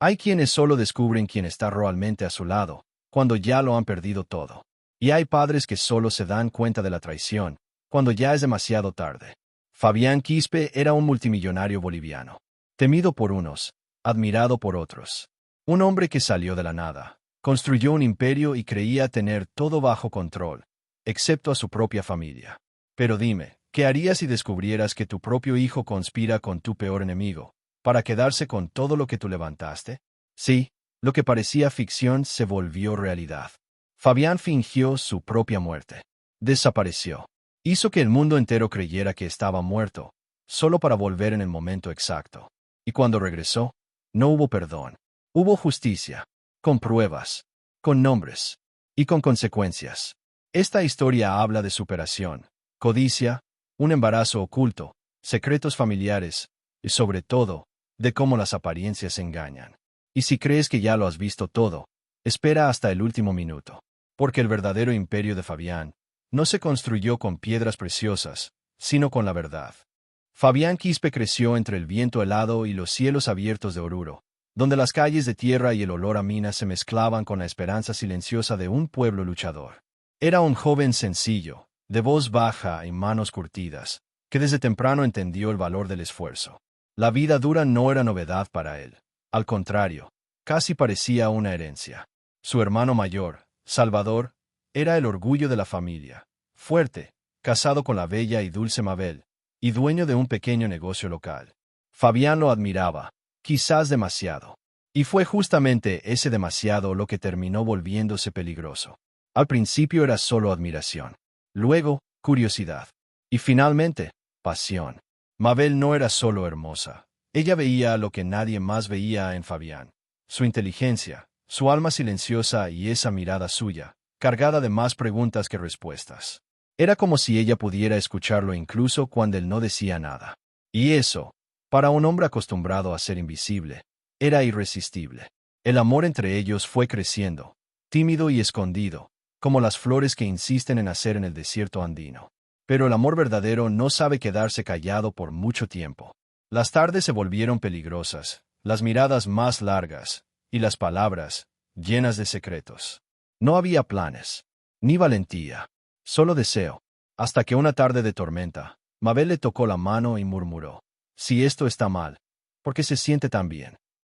Hay quienes solo descubren quién está realmente a su lado, cuando ya lo han perdido todo. Y hay padres que solo se dan cuenta de la traición, cuando ya es demasiado tarde. Fabián Quispe era un multimillonario boliviano. Temido por unos, admirado por otros. Un hombre que salió de la nada, construyó un imperio y creía tener todo bajo control, excepto a su propia familia. Pero dime, ¿qué harías si descubrieras que tu propio hijo conspira con tu peor enemigo, para quedarse con todo lo que tú levantaste? Sí, lo que parecía ficción se volvió realidad. Fabián fingió su propia muerte. Desapareció. Hizo que el mundo entero creyera que estaba muerto, solo para volver en el momento exacto. Y cuando regresó, no hubo perdón. Hubo justicia, con pruebas, con nombres y con consecuencias. Esta historia habla de superación, codicia, un embarazo oculto, secretos familiares y, sobre todo, de cómo las apariencias engañan. Y si crees que ya lo has visto todo, espera hasta el último minuto. Porque el verdadero imperio de Fabián no se construyó con piedras preciosas, sino con la verdad. Fabián Quispe creció entre el viento helado y los cielos abiertos de Oruro, donde las calles de tierra y el olor a minas se mezclaban con la esperanza silenciosa de un pueblo luchador. Era un joven sencillo, de voz baja y manos curtidas, que desde temprano entendió el valor del esfuerzo. La vida dura no era novedad para él. Al contrario, casi parecía una herencia. Su hermano mayor, Salvador, era el orgullo de la familia, fuerte, casado con la bella y dulce Mabel, y dueño de un pequeño negocio local. Fabián lo admiraba, quizás demasiado. Y fue justamente ese demasiado lo que terminó volviéndose peligroso. Al principio era solo admiración, luego, curiosidad, y finalmente, pasión. Mabel no era solo hermosa, ella veía lo que nadie más veía en Fabián. Su inteligencia, su alma silenciosa y esa mirada suya, cargada de más preguntas que respuestas. Era como si ella pudiera escucharlo incluso cuando él no decía nada. Y eso, para un hombre acostumbrado a ser invisible, era irresistible. El amor entre ellos fue creciendo, tímido y escondido, como las flores que insisten en nacer en el desierto andino. Pero el amor verdadero no sabe quedarse callado por mucho tiempo. Las tardes se volvieron peligrosas, las miradas más largas, y las palabras, llenas de secretos. No había planes, ni valentía, solo deseo, hasta que una tarde de tormenta, Mabel le tocó la mano y murmuró: «Si esto está mal, ¿por qué se siente tan bien?».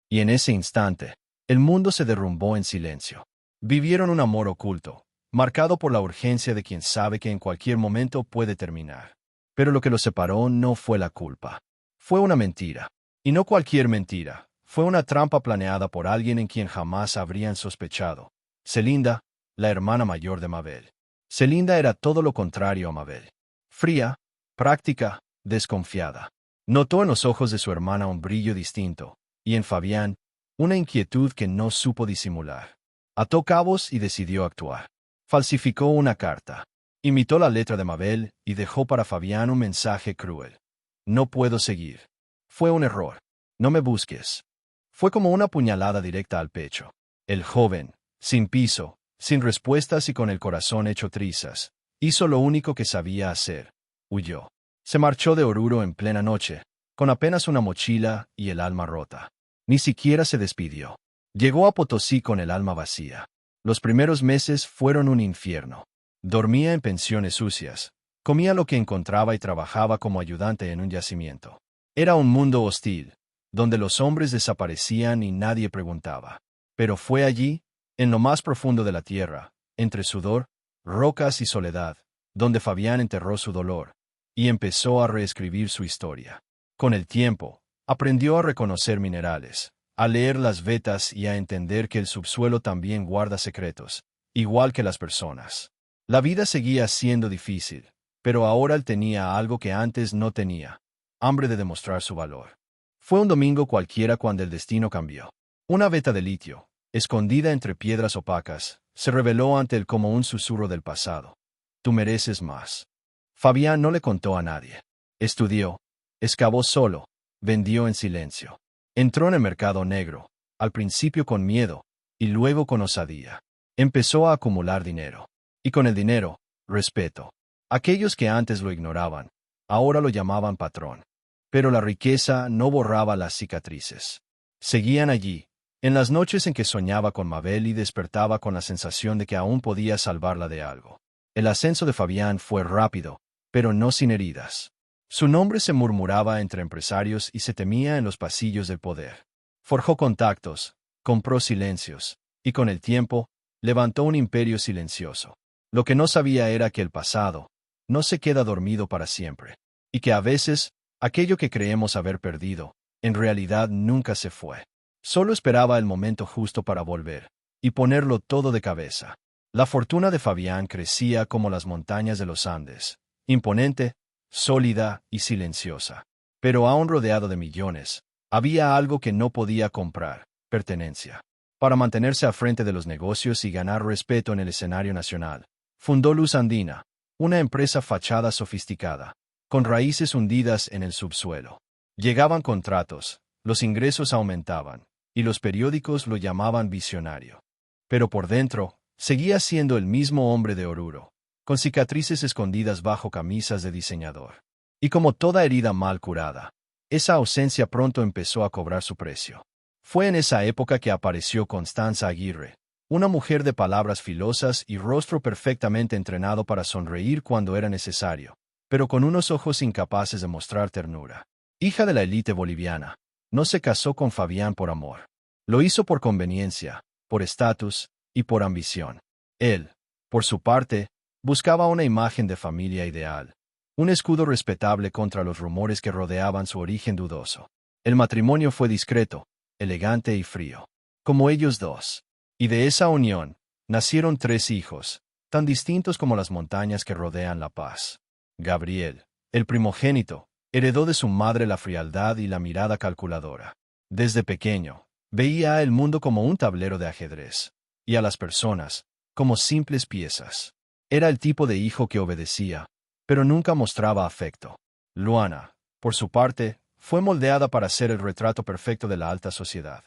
Y en ese instante, el mundo se derrumbó en silencio. Vivieron un amor oculto, marcado por la urgencia de quien sabe que en cualquier momento puede terminar. Pero lo que los separó no fue la culpa. Fue una mentira. Y no cualquier mentira. Fue una trampa planeada por alguien en quien jamás habrían sospechado. Celinda, la hermana mayor de Mabel. Celinda era todo lo contrario a Mabel. Fría, práctica, desconfiada. Notó en los ojos de su hermana un brillo distinto, y en Fabián, una inquietud que no supo disimular. Ató cabos y decidió actuar. Falsificó una carta. Imitó la letra de Mabel y dejó para Fabián un mensaje cruel. «No puedo seguir. Fue un error. No me busques». Fue como una puñalada directa al pecho. El joven, sin piso, sin respuestas y con el corazón hecho trizas, hizo lo único que sabía hacer: huyó. Se marchó de Oruro en plena noche, con apenas una mochila y el alma rota. Ni siquiera se despidió. Llegó a Potosí con el alma vacía. Los primeros meses fueron un infierno. Dormía en pensiones sucias, comía lo que encontraba y trabajaba como ayudante en un yacimiento. Era un mundo hostil, donde los hombres desaparecían y nadie preguntaba. Pero fue allí, en lo más profundo de la tierra, entre sudor, rocas y soledad, donde Fabián enterró su dolor, y empezó a reescribir su historia. Con el tiempo, aprendió a reconocer minerales, a leer las vetas y a entender que el subsuelo también guarda secretos, igual que las personas. La vida seguía siendo difícil, pero ahora él tenía algo que antes no tenía: hambre de demostrar su valor. Fue un domingo cualquiera cuando el destino cambió. Una veta de litio, escondida entre piedras opacas, se reveló ante él como un susurro del pasado. «Tú mereces más». Fabián no le contó a nadie. Estudió, excavó solo, vendió en silencio. Entró en el mercado negro, al principio con miedo, y luego con osadía. Empezó a acumular dinero. Y con el dinero, respeto. Aquellos que antes lo ignoraban, ahora lo llamaban patrón. Pero la riqueza no borraba las cicatrices. Seguían allí, En las noches en que soñaba con Mabel y despertaba con la sensación de que aún podía salvarla de algo. El ascenso de Fabián fue rápido, pero no sin heridas. Su nombre se murmuraba entre empresarios y se temía en los pasillos del poder. Forjó contactos, compró silencios, y con el tiempo, levantó un imperio silencioso. Lo que no sabía era que el pasado no se queda dormido para siempre, y que a veces, aquello que creemos haber perdido, en realidad nunca se fue. Solo esperaba el momento justo para volver, y ponerlo todo de cabeza. La fortuna de Fabián crecía como las montañas de los Andes, imponente, sólida y silenciosa. Pero aún rodeado de millones, había algo que no podía comprar: pertenencia. Para mantenerse al frente de los negocios y ganar respeto en el escenario nacional, fundó Luz Andina, una empresa fachada sofisticada, con raíces hundidas en el subsuelo. Llegaban contratos, los ingresos aumentaban, y los periódicos lo llamaban visionario. Pero por dentro, seguía siendo el mismo hombre de Oruro, con cicatrices escondidas bajo camisas de diseñador. Y como toda herida mal curada, esa ausencia pronto empezó a cobrar su precio. Fue en esa época que apareció Constanza Aguirre, una mujer de palabras filosas y rostro perfectamente entrenado para sonreír cuando era necesario, pero con unos ojos incapaces de mostrar ternura. Hija de la élite boliviana, no se casó con Fabián por amor. Lo hizo por conveniencia, por estatus y por ambición. Él, por su parte, buscaba una imagen de familia ideal, un escudo respetable contra los rumores que rodeaban su origen dudoso. El matrimonio fue discreto, elegante y frío, como ellos dos. Y de esa unión, nacieron 3 hijos, tan distintos como las montañas que rodean La Paz. Gabriel, el primogénito, heredó de su madre la frialdad y la mirada calculadora. Desde pequeño, veía el mundo como un tablero de ajedrez, y a las personas, como simples piezas. Era el tipo de hijo que obedecía, pero nunca mostraba afecto. Luana, por su parte, fue moldeada para ser el retrato perfecto de la alta sociedad.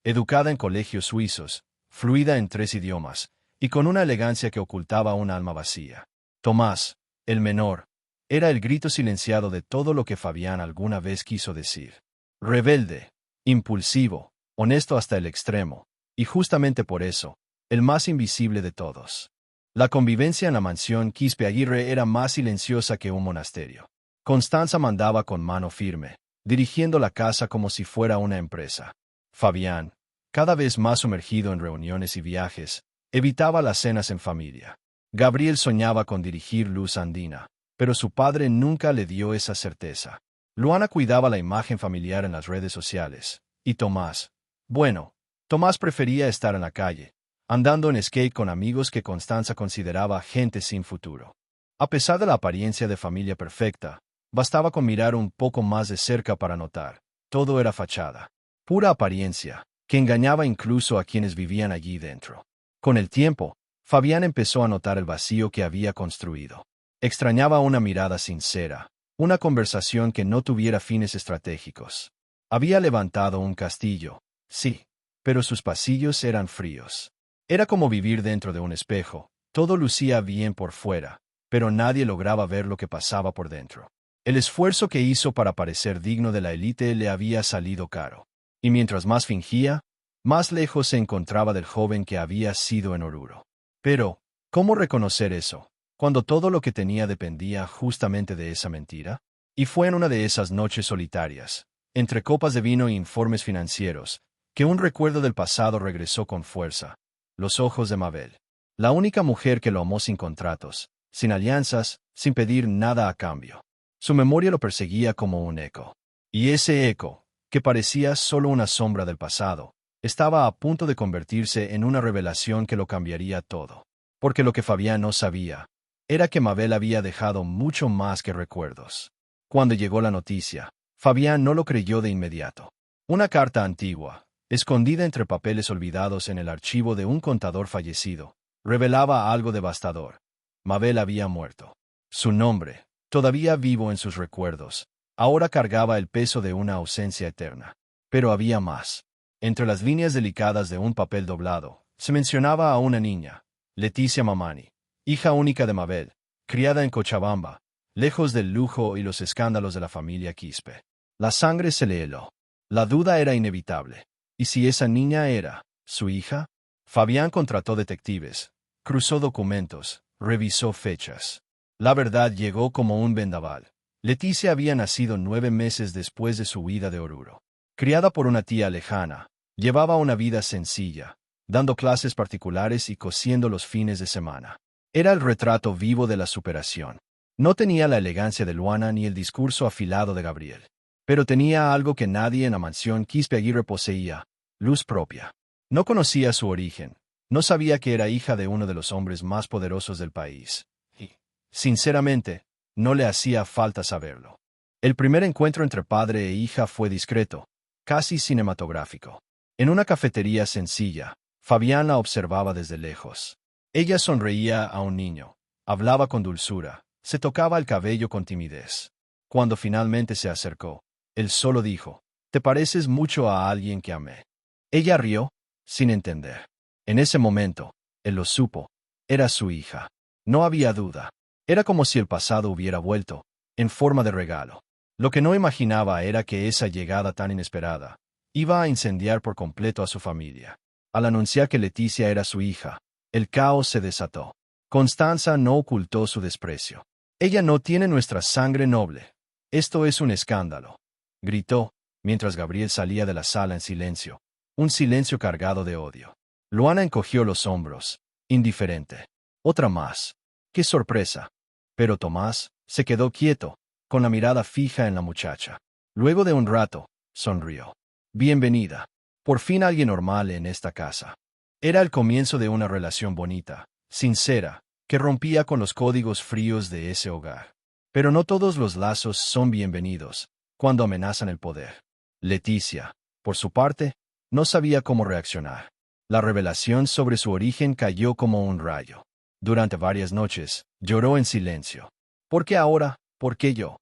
Educada en colegios suizos, fluida en 3 idiomas, y con una elegancia que ocultaba un alma vacía. Tomás, el menor, era el grito silenciado de todo lo que Fabián alguna vez quiso decir. Rebelde, impulsivo, honesto hasta el extremo, y justamente por eso, el más invisible de todos. La convivencia en la mansión Quispe Aguirre era más silenciosa que un monasterio. Constanza mandaba con mano firme, dirigiendo la casa como si fuera una empresa. Fabián, cada vez más sumergido en reuniones y viajes, evitaba las cenas en familia. Gabriel soñaba con dirigir Luz Andina, pero su padre nunca le dio esa certeza. Luana cuidaba la imagen familiar en las redes sociales, y Tomás, bueno, Tomás prefería estar en la calle, andando en skate con amigos que Constanza consideraba gente sin futuro. A pesar de la apariencia de familia perfecta, bastaba con mirar un poco más de cerca para notar: todo era fachada, pura apariencia, que engañaba incluso a quienes vivían allí dentro. Con el tiempo, Fabián empezó a notar el vacío que había construido. Extrañaba una mirada sincera, una conversación que no tuviera fines estratégicos. Había levantado un castillo, sí, pero sus pasillos eran fríos. Era como vivir dentro de un espejo: todo lucía bien por fuera, pero nadie lograba ver lo que pasaba por dentro. El esfuerzo que hizo para parecer digno de la élite le había salido caro. Y mientras más fingía, más lejos se encontraba del joven que había sido en Oruro. Pero, ¿cómo reconocer eso, cuando todo lo que tenía dependía justamente de esa mentira? Y fue en una de esas noches solitarias, entre copas de vino e informes financieros, que un recuerdo del pasado regresó con fuerza: los ojos de Mabel. La única mujer que lo amó sin contratos, sin alianzas, sin pedir nada a cambio. Su memoria lo perseguía como un eco. Y ese eco, que parecía solo una sombra del pasado, estaba a punto de convertirse en una revelación que lo cambiaría todo. Porque lo que Fabián no sabía era que Mabel había dejado mucho más que recuerdos. Cuando llegó la noticia, Fabián no lo creyó de inmediato. Una carta antigua, escondida entre papeles olvidados en el archivo de un contador fallecido, revelaba algo devastador: Mabel había muerto. Su nombre, todavía vivo en sus recuerdos, ahora cargaba el peso de una ausencia eterna. Pero había más. Entre las líneas delicadas de un papel doblado, se mencionaba a una niña, Leticia Mamani, hija única de Mabel, criada en Cochabamba, lejos del lujo y los escándalos de la familia Quispe. La sangre se le heló. La duda era inevitable. ¿Y si esa niña era su hija? Fabián contrató detectives, cruzó documentos, revisó fechas. La verdad llegó como un vendaval. Leticia había nacido 9 meses después de su huida de Oruro. Criada por una tía lejana, llevaba una vida sencilla, dando clases particulares y cosiendo los fines de semana. Era el retrato vivo de la superación. No tenía la elegancia de Luana ni el discurso afilado de Gabriel. Pero tenía algo que nadie en la mansión Quispe Aguirre poseía: luz propia. No conocía su origen, no sabía que era hija de uno de los hombres más poderosos del país. Y, sinceramente, no le hacía falta saberlo. El primer encuentro entre padre e hija fue discreto, casi cinematográfico. En una cafetería sencilla, Fabián la observaba desde lejos. Ella sonreía a un niño, hablaba con dulzura, se tocaba el cabello con timidez. Cuando finalmente se acercó, él solo dijo: «Te pareces mucho a alguien que amé». Ella rió, sin entender. En ese momento, él lo supo, era su hija. No había duda. Era como si el pasado hubiera vuelto, en forma de regalo. Lo que no imaginaba era que esa llegada tan inesperada iba a incendiar por completo a su familia. Al anunciar que Leticia era su hija, el caos se desató. Constanza no ocultó su desprecio. «Ella no tiene nuestra sangre noble. Esto es un escándalo», gritó, mientras Gabriel salía de la sala en silencio. Un silencio cargado de odio. Luana encogió los hombros, indiferente. Otra más. ¡Qué sorpresa! Pero Tomás se quedó quieto, con la mirada fija en la muchacha. Luego de un rato, sonrió. «Bienvenida. Por fin alguien normal en esta casa». Era el comienzo de una relación bonita, sincera, que rompía con los códigos fríos de ese hogar. Pero no todos los lazos son bienvenidos cuando amenazan el poder. Leticia, por su parte, no sabía cómo reaccionar. La revelación sobre su origen cayó como un rayo. Durante varias noches, lloró en silencio. ¿Por qué ahora? ¿Por qué yo?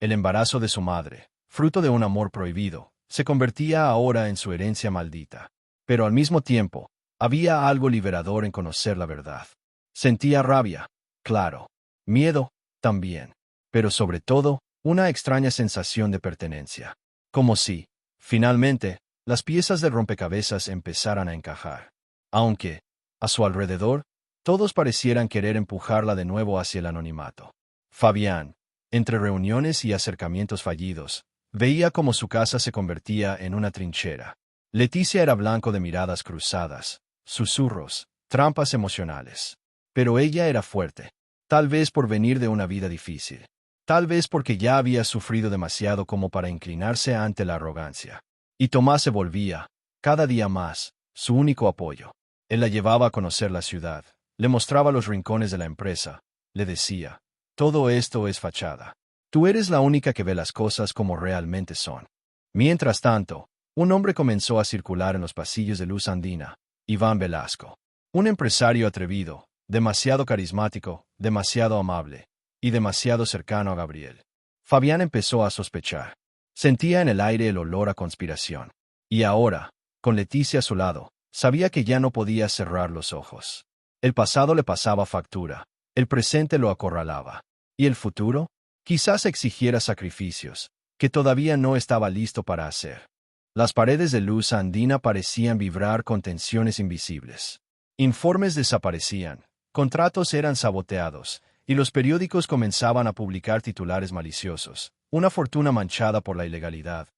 El embarazo de su madre, fruto de un amor prohibido, se convertía ahora en su herencia maldita. Pero al mismo tiempo, había algo liberador en conocer la verdad. Sentía rabia, claro, miedo, también, pero sobre todo, una extraña sensación de pertenencia. Como si, finalmente, las piezas del rompecabezas empezaran a encajar. Aunque, a su alrededor, todos parecieran querer empujarla de nuevo hacia el anonimato. Fabián, entre reuniones y acercamientos fallidos, veía cómo su casa se convertía en una trinchera. Leticia era blanco de miradas cruzadas, susurros, trampas emocionales. Pero ella era fuerte, tal vez por venir de una vida difícil, tal vez porque ya había sufrido demasiado como para inclinarse ante la arrogancia. Y Tomás se volvía, cada día más, su único apoyo. Él la llevaba a conocer la ciudad, le mostraba los rincones de la empresa, le decía: «Todo esto es fachada. Tú eres la única que ve las cosas como realmente son». Mientras tanto, un hombre comenzó a circular en los pasillos de Luz Andina: Iván Velasco. Un empresario atrevido, demasiado carismático, demasiado amable, y demasiado cercano a Gabriel. Fabián empezó a sospechar. Sentía en el aire el olor a conspiración. Y ahora, con Leticia a su lado, sabía que ya no podía cerrar los ojos. El pasado le pasaba factura, el presente lo acorralaba. ¿Y el futuro? Quizás exigiera sacrificios, que todavía no estaba listo para hacer. Las paredes de Luz Andina parecían vibrar con tensiones invisibles. Informes desaparecían, contratos eran saboteados, y los periódicos comenzaban a publicar titulares maliciosos: «Una fortuna manchada por la ilegalidad».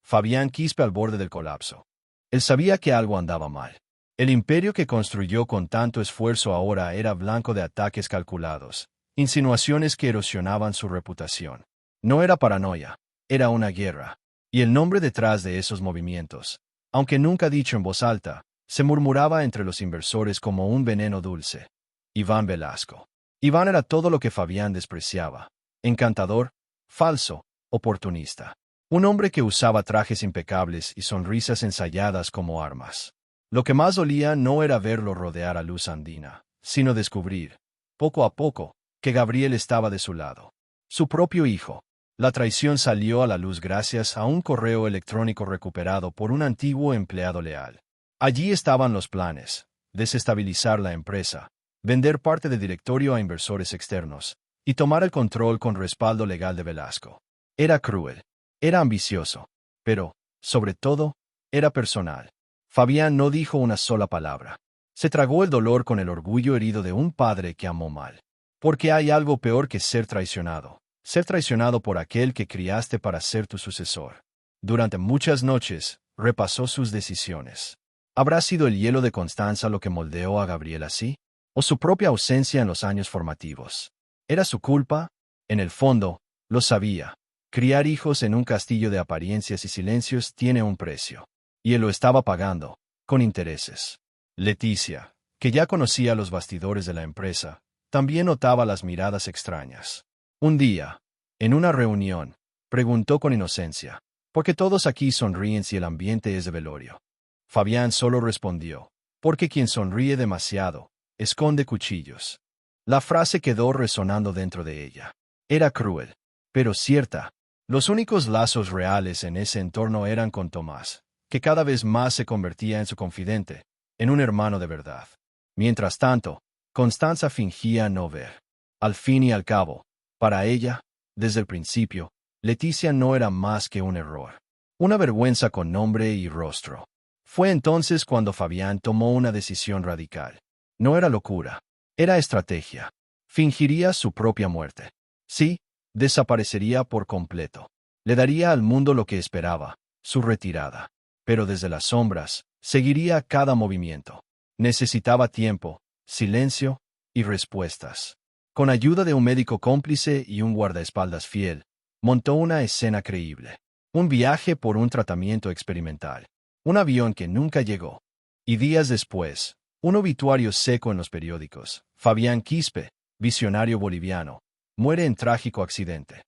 Fabián Quispe al borde del colapso. Él sabía que algo andaba mal. El imperio que construyó con tanto esfuerzo ahora era blanco de ataques calculados, insinuaciones que erosionaban su reputación. No era paranoia, era una guerra. Y el nombre detrás de esos movimientos, aunque nunca dicho en voz alta, se murmuraba entre los inversores como un veneno dulce: Iván Velasco. Iván era todo lo que Fabián despreciaba: encantador, falso, oportunista. Un hombre que usaba trajes impecables y sonrisas ensayadas como armas. Lo que más dolía no era verlo rodear a Luz Andina, sino descubrir, poco a poco, que Gabriel estaba de su lado. Su propio hijo. La traición salió a la luz gracias a un correo electrónico recuperado por un antiguo empleado leal. Allí estaban los planes: desestabilizar la empresa, vender parte del directorio a inversores externos, y tomar el control con respaldo legal de Velasco. Era cruel, era ambicioso, pero, sobre todo, Era personal. Fabián no dijo una sola palabra. Se tragó el dolor con el orgullo herido de un padre que amó mal. Porque hay algo peor que ser traicionado. Ser traicionado por aquel que criaste para ser tu sucesor. Durante muchas noches, repasó sus decisiones. ¿Habrá sido el hielo de Constanza lo que moldeó a Gabriel así? ¿O su propia ausencia en los años formativos? ¿Era su culpa? En el fondo, lo sabía. Criar hijos en un castillo de apariencias y silencios tiene un precio. Y él lo estaba pagando, con intereses. Leticia, que ya conocía los bastidores de la empresa, también notaba las miradas extrañas. Un día, en una reunión, preguntó con inocencia, ¿por qué todos aquí sonríen si el ambiente es de velorio? Fabián solo respondió, porque quien sonríe demasiado, esconde cuchillos. La frase quedó resonando dentro de ella. Era cruel, pero cierta. Los únicos lazos reales en ese entorno eran con Tomás, que cada vez más se convertía en su confidente, en un hermano de verdad. Mientras tanto, Constanza fingía no ver. Al fin y al cabo, para ella, desde el principio, Leticia no era más que un error. Una vergüenza con nombre y rostro. Fue entonces cuando Fabián tomó una decisión radical. No era locura, era estrategia. Fingiría su propia muerte. Sí, desaparecería por completo. Le daría al mundo lo que esperaba, su retirada. Pero desde las sombras, seguiría cada movimiento. Necesitaba tiempo, silencio y respuestas. Con ayuda de un médico cómplice y un guardaespaldas fiel, montó una escena creíble. Un viaje por un tratamiento experimental. Un avión que nunca llegó. Y días después, un obituario seco en los periódicos. Fabián Quispe, visionario boliviano, muere en trágico accidente.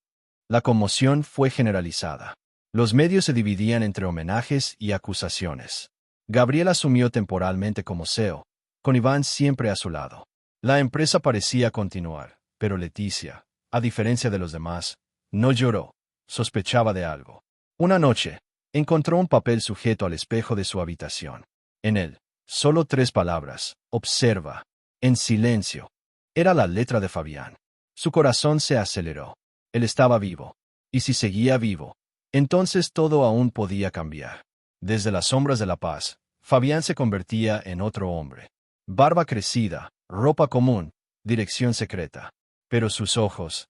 La conmoción fue generalizada. Los medios se dividían entre homenajes y acusaciones. Gabriel asumió temporalmente como CEO, con Iván siempre a su lado. La empresa parecía continuar, pero Leticia, a diferencia de los demás, no lloró, sospechaba de algo. Una noche, encontró un papel sujeto al espejo de su habitación. En él, solo 3 palabras: observa. En silencio. Era la letra de Fabián. Su corazón se aceleró. Él estaba vivo. Y si seguía vivo, entonces todo aún podía cambiar. Desde las sombras de la paz, Fabián se convertía en otro hombre. Barba crecida, ropa común, dirección secreta. Pero sus ojos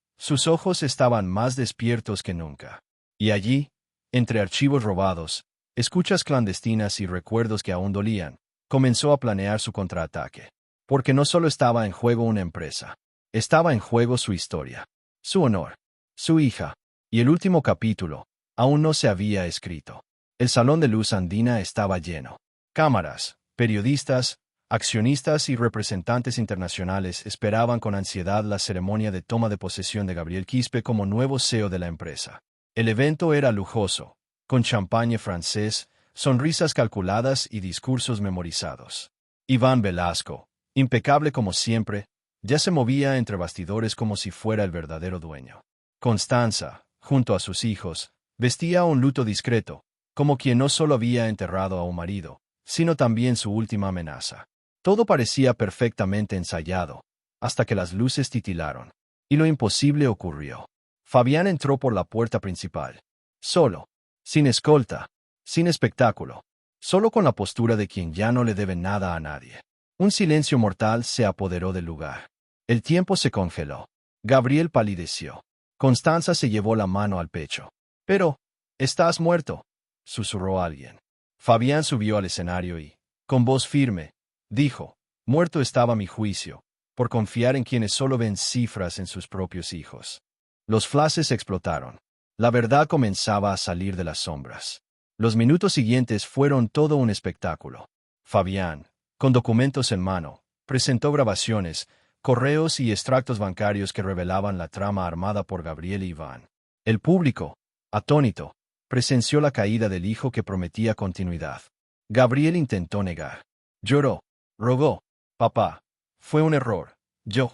estaban más despiertos que nunca. Y allí, entre archivos robados, escuchas clandestinas y recuerdos que aún dolían, comenzó a planear su contraataque. Porque no solo estaba en juego una empresa, estaba en juego su historia, su honor, su hija, y el último capítulo aún no se había escrito. El salón de luz andina estaba lleno. Cámaras, periodistas, accionistas y representantes internacionales esperaban con ansiedad la ceremonia de toma de posesión de Gabriel Quispe como nuevo CEO de la empresa. El evento era lujoso, con champagne francés, sonrisas calculadas y discursos memorizados. Iván Velasco, impecable como siempre, ya se movía entre bastidores como si fuera el verdadero dueño. Constanza, junto a sus hijos, vestía un luto discreto, como quien no solo había enterrado a un marido, sino también su última amenaza. Todo parecía perfectamente ensayado, hasta que las luces titilaron, y lo imposible ocurrió. Fabián entró por la puerta principal, solo, sin escolta, sin espectáculo, solo con la postura de quien ya no le debe nada a nadie. Un silencio mortal se apoderó del lugar. El tiempo se congeló. Gabriel palideció. Constanza se llevó la mano al pecho. «Pero, estás muerto», susurró alguien. Fabián subió al escenario y, con voz firme, dijo: «Muerto estaba mi juicio, por confiar en quienes solo ven cifras en sus propios hijos». Los flashes explotaron. La verdad comenzaba a salir de las sombras. Los minutos siguientes fueron todo un espectáculo. Fabián, con documentos en mano, presentó grabaciones, correos y extractos bancarios que revelaban la trama armada por Gabriel y Iván. El público, atónito, presenció la caída del hijo que prometía continuidad. Gabriel intentó negar. Lloró, rogó: «Papá, fue un error. Yo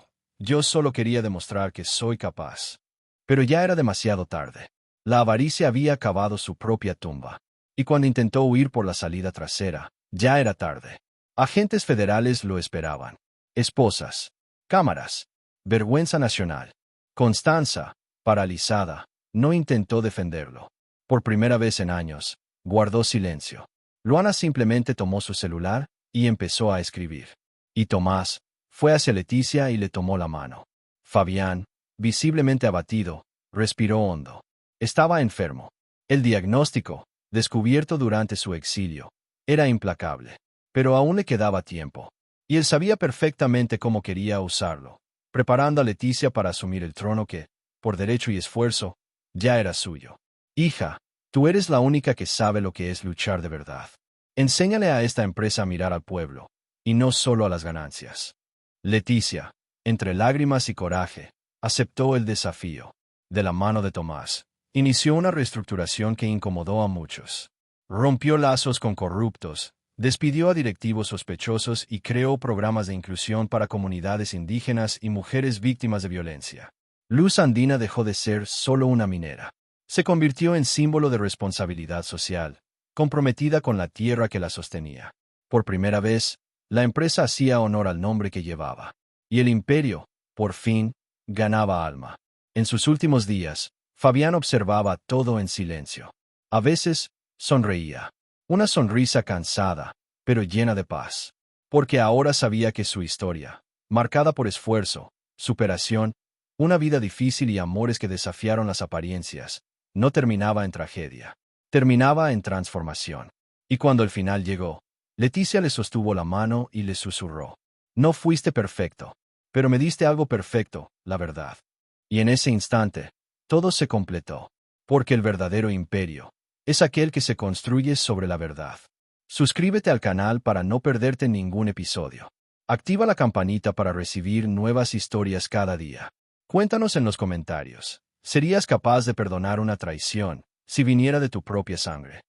solo quería demostrar que soy capaz». Pero ya era demasiado tarde. La avaricia había cavado su propia tumba. Y cuando intentó huir por la salida trasera, ya era tarde. Agentes federales lo esperaban. Esposas. Cámaras. Vergüenza nacional. Constanza, paralizada, no intentó defenderlo. Por primera vez en años, guardó silencio. Luana simplemente tomó su celular y empezó a escribir. Y Tomás fue hacia Leticia y le tomó la mano. Fabián, visiblemente abatido, respiró hondo. Estaba enfermo. El diagnóstico, descubierto durante su exilio, era implacable. Pero aún le quedaba tiempo. Y él sabía perfectamente cómo quería usarlo, preparando a Leticia para asumir el trono que, por derecho y esfuerzo, ya era suyo. Hija, tú eres la única que sabe lo que es luchar de verdad. Enséñale a esta empresa a mirar al pueblo, y no solo a las ganancias. Leticia, entre lágrimas y coraje, aceptó el desafío. De la mano de Tomás, inició una reestructuración que incomodó a muchos. Rompió lazos con corruptos, despidió a directivos sospechosos y creó programas de inclusión para comunidades indígenas y mujeres víctimas de violencia. Luz Andina dejó de ser solo una minera. Se convirtió en símbolo de responsabilidad social, comprometida con la tierra que la sostenía. Por primera vez, la empresa hacía honor al nombre que llevaba. Y el imperio, por fin, ganaba alma. En sus últimos días, Fabián observaba todo en silencio. A veces, sonreía. Una sonrisa cansada, pero llena de paz. Porque ahora sabía que su historia, marcada por esfuerzo, superación, una vida difícil y amores que desafiaron las apariencias, no terminaba en tragedia. Terminaba en transformación. Y cuando el final llegó, Leticia le sostuvo la mano y le susurró. No fuiste perfecto, pero me diste algo perfecto, la verdad. Y en ese instante, todo se completó. Porque el verdadero imperio es aquel que se construye sobre la verdad. Suscríbete al canal para no perderte ningún episodio. Activa la campanita para recibir nuevas historias cada día. Cuéntanos en los comentarios. ¿Serías capaz de perdonar una traición si viniera de tu propia sangre?